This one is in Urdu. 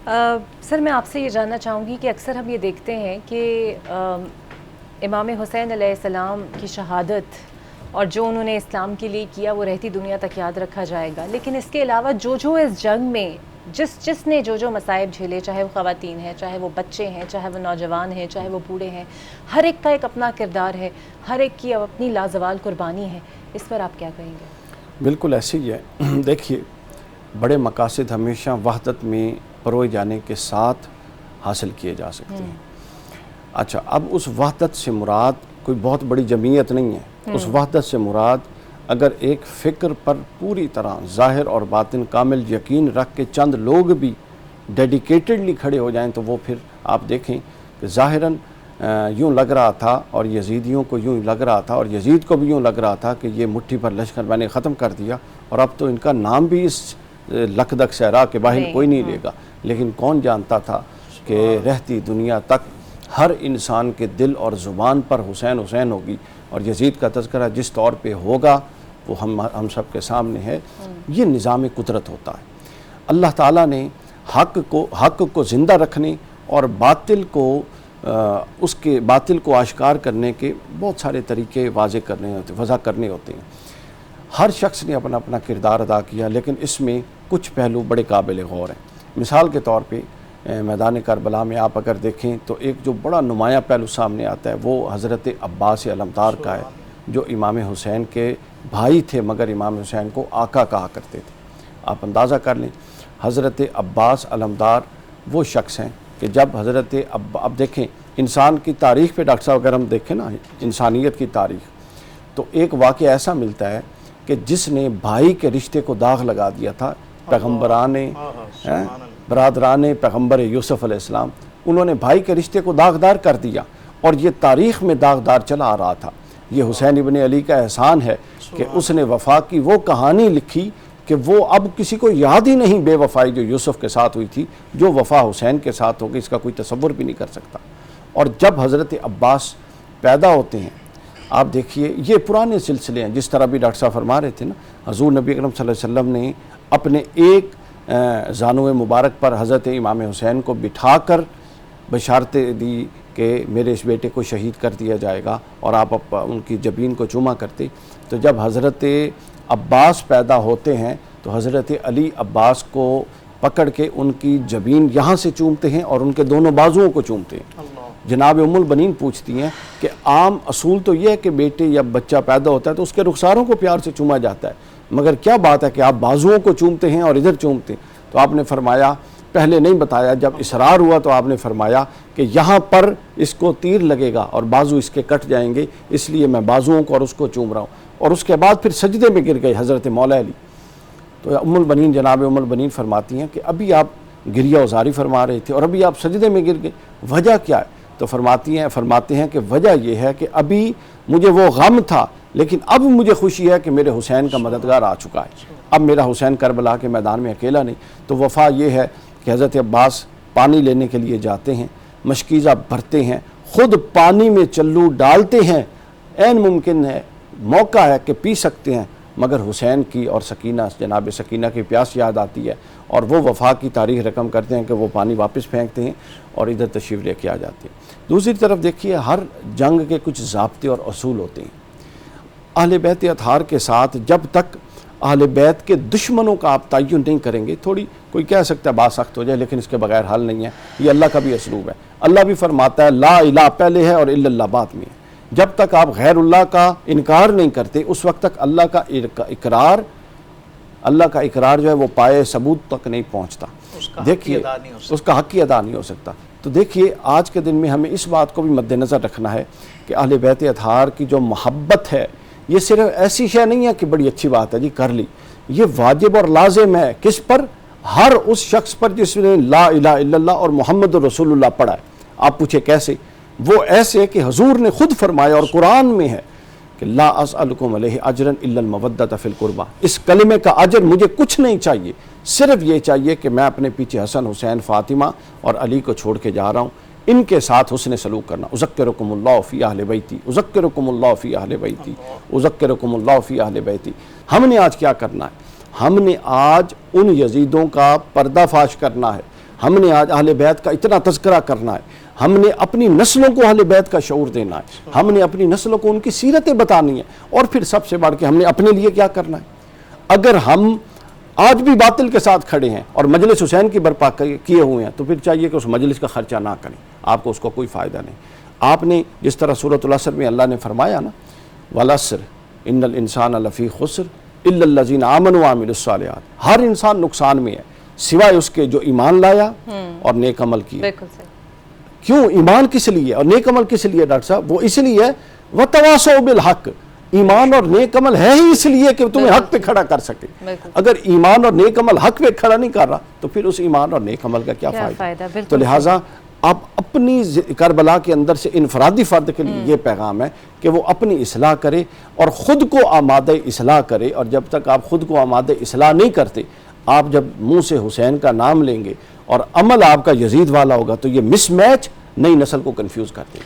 سر میں آپ سے یہ جاننا چاہوں گی کہ اکثر ہم یہ دیکھتے ہیں کہ امام حسین علیہ السلام کی شہادت اور جو انہوں نے اسلام کے لیے کیا وہ رہتی دنیا تک یاد رکھا جائے گا، لیکن اس کے علاوہ جو اس جنگ میں جس نے جو مصائب جھیلے، چاہے وہ خواتین ہیں، چاہے وہ بچے ہیں، چاہے وہ نوجوان ہیں، چاہے وہ بوڑھے ہیں، ہر ایک کا ایک اپنا کردار ہے، ہر ایک کی اپنی لازوال قربانی ہے، اس پر آپ کیا کہیں گے؟ بالکل ایسے ہی ہے۔ دیکھیے، بڑے مقاصد ہمیشہ وحدت میں پروئے جانے کے ساتھ حاصل کیے جا سکتے ہیں۔ اچھا، اب اس وحدت سے مراد کوئی بہت بڑی جمعیت نہیں ہے۔ اس وحدت سے مراد اگر ایک فکر پر پوری طرح ظاہر اور باطن کامل یقین رکھ کے چند لوگ بھی ڈیڈیکیٹڈلی کھڑے ہو جائیں تو وہ پھر آپ دیکھیں کہ ظاہراً یوں لگ رہا تھا، اور یزیدیوں کو یوں لگ رہا تھا، اور یزید کو بھی یوں لگ رہا تھا کہ یہ مٹھی پر لشکر میں نے ختم کر دیا اور اب تو ان کا نام بھی اس لکدک صحرا کے باہر کوئی نہیں لے گا۔ لیکن کون جانتا تھا کہ رہتی دنیا تک ہر انسان کے دل اور زبان پر حسین حسین ہوگی، اور یزید کا تذکرہ جس طور پہ ہوگا وہ ہم سب کے سامنے ہے۔ یہ نظام قدرت ہوتا ہے۔ اللہ تعالیٰ نے حق کو زندہ رکھنے اور باطل کو آشکار کرنے کے بہت سارے طریقے وضع کرنے ہوتے ہیں۔ ہر شخص نے اپنا اپنا کردار ادا کیا، لیکن اس میں کچھ پہلو بڑے قابل غور ہیں۔ مثال کے طور پہ میدان کربلا میں آپ اگر دیکھیں تو ایک جو بڑا نمایاں پہلو سامنے آتا ہے وہ حضرت عباس علمدار کا ہے، جو امام حسین کے بھائی تھے مگر امام حسین کو آقا کہا کرتے تھے۔ آپ اندازہ کر لیں، حضرت عباس علمدار وہ شخص ہیں کہ جب اب دیکھیں انسان کی تاریخ پہ ڈاکٹر صاحب اگر ہم دیکھیں نا انسانیت کی تاریخ، تو ایک واقعہ ایسا ملتا ہے کہ جس نے بھائی کے رشتے کو داغ لگا دیا تھا، برادران پیغمبر یوسف علیہ السلام، انہوں نے بھائی کے رشتے کو داغدار کر دیا، اور یہ تاریخ میں داغدار چلا آ رہا تھا۔ یہ حسین ابن علی کا احسان ہے کہ اس نے وفا کی وہ کہانی لکھی کہ وہ اب کسی کو یاد ہی نہیں بے وفائی جو یوسف کے ساتھ ہوئی تھی، جو وفا حسین کے ساتھ ہوگی اس کا کوئی تصور بھی نہیں کر سکتا۔ اور جب حضرت عباس پیدا ہوتے ہیں، آپ دیکھیے یہ پرانے سلسلے ہیں، جس طرح بھی ڈاکٹر صاحب فرما رہے تھے نا، حضور نبی اکرم صلی اللہ علیہ وسلم نے اپنے ایک زانو مبارک پر حضرت امام حسین کو بٹھا کر بشارتیں دی کہ میرے اس بیٹے کو شہید کر دیا جائے گا، اور آپ ان کی جبین کو چوما کرتے۔ تو جب حضرت عباس پیدا ہوتے ہیں تو حضرت علی عباس کو پکڑ کے ان کی جبین یہاں سے چومتے ہیں اور ان کے دونوں بازوؤں کو چومتے ہیں۔ جناب ام البنین پوچھتی ہیں کہ عام اصول تو یہ ہے کہ بیٹے یا بچہ پیدا ہوتا ہے تو اس کے رخساروں کو پیار سے چوما جاتا ہے، مگر کیا بات ہے کہ آپ بازوؤں کو چومتے ہیں اور ادھر چومتے ہیں؟ تو آپ نے فرمایا، پہلے نہیں بتایا، جب اصرار ہوا تو آپ نے فرمایا کہ یہاں پر اس کو تیر لگے گا اور بازو اس کے کٹ جائیں گے، اس لیے میں بازوؤں کو اور اس کو چوم رہا ہوں۔ اور اس کے بعد پھر سجدے میں گر گئے حضرت مولا علی۔ تو ام البنین جناب ام البنین فرماتی ہیں کہ ابھی آپ گریہ وزاری فرما رہے تھے اور ابھی آپ سجدے میں گر گئے، وجہ کیا ہے؟ تو فرماتے ہیں کہ وجہ یہ ہے کہ ابھی مجھے وہ غم تھا، لیکن اب مجھے خوشی ہے کہ میرے حسین کا مددگار آ چکا ہے، اب میرا حسین کربلا کے میدان میں اکیلا نہیں۔ تو وفا یہ ہے کہ حضرت عباس پانی لینے کے لیے جاتے ہیں، مشکیزہ بھرتے ہیں، خود پانی میں چلو ڈالتے ہیں، عین ممکن ہے، موقع ہے کہ پی سکتے ہیں، مگر حسین کی اور سکینہ، جناب سکینہ کی پیاس یاد آتی ہے، اور وہ وفا کی تاریخ رقم کرتے ہیں کہ وہ پانی واپس پھینکتے ہیں اور ادھر تشریف لے کے آ جاتے ہیں۔ دوسری طرف دیکھیے، ہر جنگ کے کچھ ضابطے اور اصول ہوتے ہیں۔ اہل بیت اطہار کے ساتھ جب تک اہل بیت کے دشمنوں کا آپ تعین نہیں کریں گے، تھوڑی کوئی کہہ سکتا ہے بات سخت ہو جائے، لیکن اس کے بغیر حل نہیں ہے۔ یہ اللہ کا بھی اسلوب ہے۔ اللہ بھی فرماتا ہے لا الہ پہلے ہے اور الا اللہ بعد میں ہے۔ جب تک آپ غیر اللہ کا انکار نہیں کرتے، اس وقت تک اللہ کا اقرار جو ہے وہ پائے ثبوت تک نہیں پہنچتا۔ دیکھیے اس کا حق ہی ادا نہیں ہو سکتا۔ تو دیکھیے آج کے دن میں ہمیں اس بات کو بھی مد نظر رکھنا ہے کہ اہل بیت اطہار کی جو محبت ہے، یہ صرف ایسی شے نہیں ہے کہ بڑی اچھی بات ہے جی کر لی، یہ واجب اور لازم ہے۔ کس پر؟ ہر اس شخص پر جس نے لا الہ الا اللہ اور محمد رسول اللہ پڑھا ہے۔ آپ پوچھے کیسے؟ وہ ایسے کہ حضور نے خود فرمایا، اور قرآن میں ہے کہ لا اسألکم علیہ اجرا الا المودۃ فی القربہ، اس کلمے کا اجر مجھے کچھ نہیں چاہیے، صرف یہ چاہیے کہ میں اپنے پیچھے حسن، حسین، فاطمہ اور علی کو چھوڑ کے جا رہا ہوں، ان کے ساتھ حسن سلوک کرنا۔ اذکرکم اللہ فی اہل بیتی، اذکرکم اللہ فی اہل بیتی، اذکرکم اللہ فی اہل بیتی۔ ہم نے آج کیا کرنا ہے؟ ہم نے آج ان یزیدوں کا پردہ فاش کرنا ہے، ہم نے آج اہل بیت کا اتنا تذکرہ کرنا ہے، ہم نے اپنی نسلوں کو اہل بیت کا شعور دینا ہے، ہم نے اپنی نسلوں کو ان کی سیرتیں بتانی ہیں، اور پھر سب سے بڑھ کے ہم نے اپنے لیے کیا کرنا ہے۔ اگر ہم آج بھی باطل کے ساتھ کھڑے ہیں اور مجلس حسین کی برپا کیے ہوئے ہیں تو پھر چاہیے کہ اس مجلس کا خرچہ نہ کریں، آپ کو اس کو کوئی فائدہ نہیں۔ آپ نے جس طرح سورۃ العصر میں اللہ نے فرمایا نا، والعصر ان الانسان لفی خسر الا الذین آمنوا وعملوا الصالحات، ہر انسان نقصان میں ہے سوائے اس کے جو ایمان لایا اور نیک عمل کیا۔ بالکل صحیح۔ کیوں ایمان کس لیے اور نیک عمل کس لیے ڈاکٹر صاحب؟ وہ اس لیے وتواصوا بالحق، ایمان اور نیک عمل ہے ہی اس لیے کہ تمہیں حق پہ کھڑا کر سکے۔ اگر ایمان اور نیک عمل حق پہ کھڑا نہیں کر رہا تو پھر اس ایمان اور نیک عمل کا کیا فائدہ؟ تو لہٰذا آپ اپنی کربلا کے اندر سے انفرادی فرد کے لیے یہ پیغام ہے کہ وہ اپنی اصلاح کرے اور خود کو آمادہ اصلاح کرے، اور جب تک آپ خود کو آمادہ اصلاح نہیں کرتے، آپ جب منہ سے حسین کا نام لیں گے اور عمل آپ کا یزید والا ہوگا تو یہ مس میچ نئی نسل کو کنفیوز کرتے ہیں۔